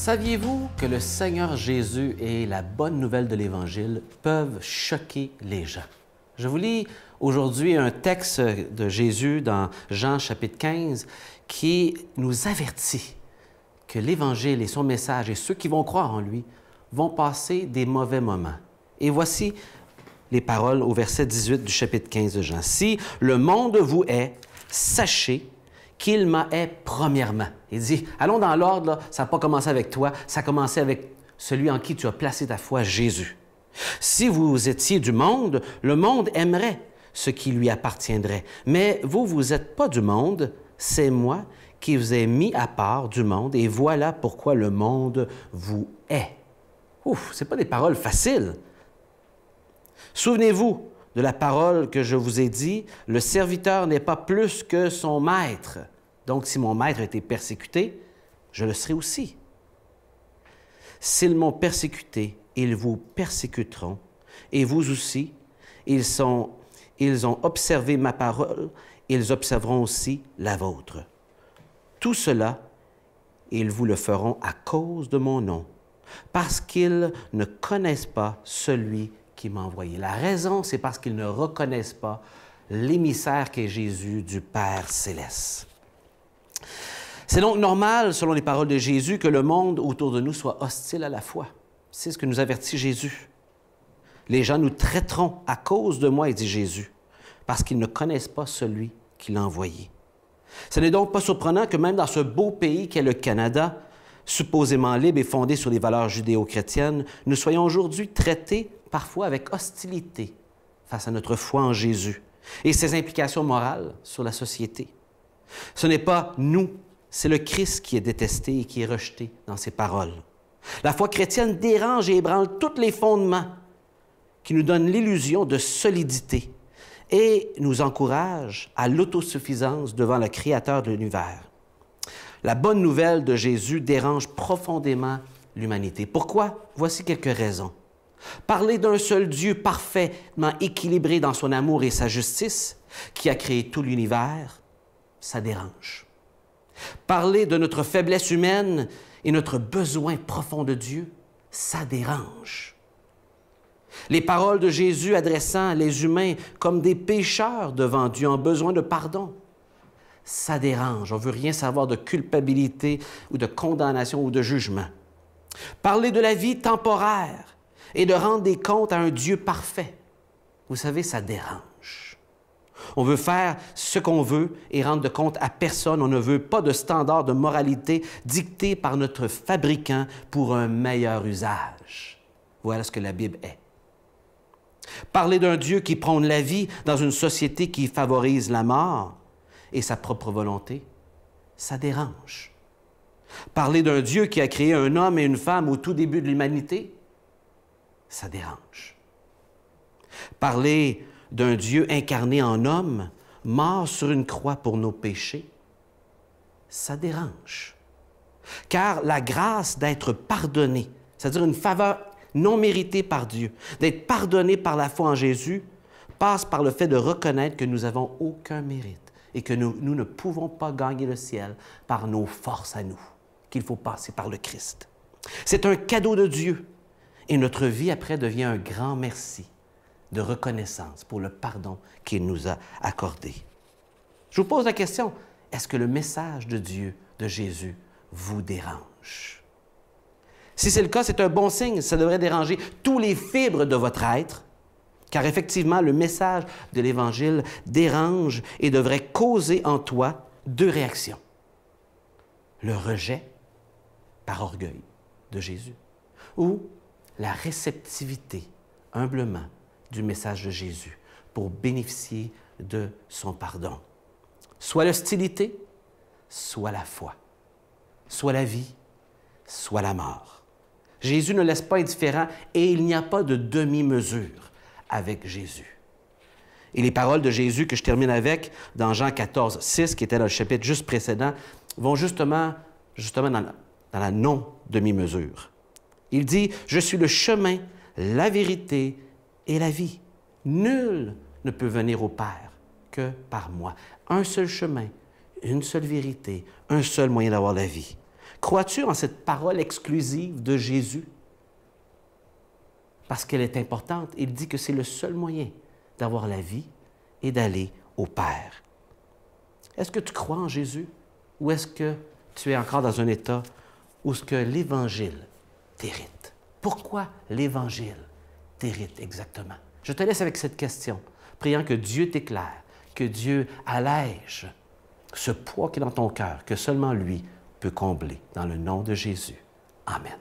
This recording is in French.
Saviez-vous que le Seigneur Jésus et la bonne nouvelle de l'Évangile peuvent choquer les gens? Je vous lis aujourd'hui un texte de Jésus dans Jean chapitre 15 qui nous avertit que l'Évangile et son message et ceux qui vont croire en lui vont passer des mauvais moments. Et voici les paroles au verset 18 du chapitre 15 de Jean. « Si le monde vous hait, sachez qu'il m'a hait premièrement. » Il dit, allons dans l'ordre, là, ça n'a pas commencé avec toi, ça a commencé avec celui en qui tu as placé ta foi, Jésus. Si vous étiez du monde, le monde aimerait ce qui lui appartiendrait. Mais vous, vous n'êtes pas du monde, c'est moi qui vous ai mis à part du monde, et voilà pourquoi le monde vous hait. Ouf, ce n'est pas des paroles faciles. Souvenez-vous de la parole que je vous ai dit, le serviteur n'est pas plus que son maître. Donc, si mon maître a été persécuté, je le serai aussi. S'ils m'ont persécuté, ils vous persécuteront, et vous aussi, ils ont observé ma parole, ils observeront aussi la vôtre. Tout cela, ils vous le feront à cause de mon nom, parce qu'ils ne connaissent pas celui qui m'a envoyé. La raison, c'est parce qu'ils ne reconnaissent pas l'émissaire qu'est Jésus du Père céleste. C'est donc normal, selon les paroles de Jésus, que le monde autour de nous soit hostile à la foi. C'est ce que nous avertit Jésus. Les gens nous traiteront à cause de moi, dit Jésus, parce qu'ils ne connaissent pas celui qui l'a envoyé. Ce n'est donc pas surprenant que même dans ce beau pays qu'est le Canada, supposément libre et fondé sur les valeurs judéo-chrétiennes, nous soyons aujourd'hui traités parfois avec hostilité face à notre foi en Jésus et ses implications morales sur la société. Ce n'est pas nous, c'est le Christ qui est détesté et qui est rejeté dans ses paroles. La foi chrétienne dérange et ébranle tous les fondements qui nous donnent l'illusion de solidité et nous encourage à l'autosuffisance devant le Créateur de l'univers. La bonne nouvelle de Jésus dérange profondément l'humanité. Pourquoi? Voici quelques raisons. Parler d'un seul Dieu parfaitement équilibré dans son amour et sa justice, qui a créé tout l'univers, ça dérange. Parler de notre faiblesse humaine et notre besoin profond de Dieu, ça dérange. Les paroles de Jésus adressant les humains comme des pécheurs devant Dieu en besoin de pardon, ça dérange. On ne veut rien savoir de culpabilité ou de condamnation ou de jugement. Parler de la vie temporaire et de rendre des comptes à un Dieu parfait, vous savez, ça dérange. On veut faire ce qu'on veut et rendre de compte à personne. On ne veut pas de standards de moralité dictés par notre fabricant pour un meilleur usage. Voilà ce que la Bible est. Parler d'un Dieu qui prône la vie dans une société qui favorise la mort et sa propre volonté, ça dérange. Parler d'un Dieu qui a créé un homme et une femme au tout début de l'humanité, ça dérange. Parler d'un Dieu incarné en homme, mort sur une croix pour nos péchés, ça dérange. Car la grâce d'être pardonné, c'est-à-dire une faveur non méritée par Dieu, d'être pardonné par la foi en Jésus, passe par le fait de reconnaître que nous n'avons aucun mérite et que nous ne pouvons pas gagner le ciel par nos forces à nous, qu'il faut passer par le Christ. C'est un cadeau de Dieu et notre vie après devient un grand merci de reconnaissance pour le pardon qu'il nous a accordé. Je vous pose la question, est-ce que le message de Dieu, de Jésus, vous dérange? Si c'est le cas, c'est un bon signe. Ça devrait déranger tous les fibres de votre être, car effectivement, le message de l'Évangile dérange et devrait causer en toi deux réactions. Le rejet par orgueil de Jésus ou la réceptivité, humblement, du message de Jésus pour bénéficier de son pardon. Soit l'hostilité, soit la foi, soit la vie, soit la mort. Jésus ne laisse pas indifférent et il n'y a pas de demi-mesure avec Jésus. Et les paroles de Jésus que je termine avec, dans Jean 14, 6, qui était dans le chapitre juste précédent, vont justement dans la non-demi-mesure. Il dit, « Je suis le chemin, la vérité et la vie. Nul ne peut venir au Père que par moi. » Un seul chemin, une seule vérité, un seul moyen d'avoir la vie. Crois-tu en cette parole exclusive de Jésus? Parce qu'elle est importante. Il dit que c'est le seul moyen d'avoir la vie et d'aller au Père. Est-ce que tu crois en Jésus ou est-ce que tu es encore dans un état où ce que l'Évangile t'hérite? Pourquoi l'Évangile t'hérite exactement? Je te laisse avec cette question, priant que Dieu t'éclaire, que Dieu allège ce poids qui est dans ton cœur, que seulement lui peut combler, dans le nom de Jésus. Amen.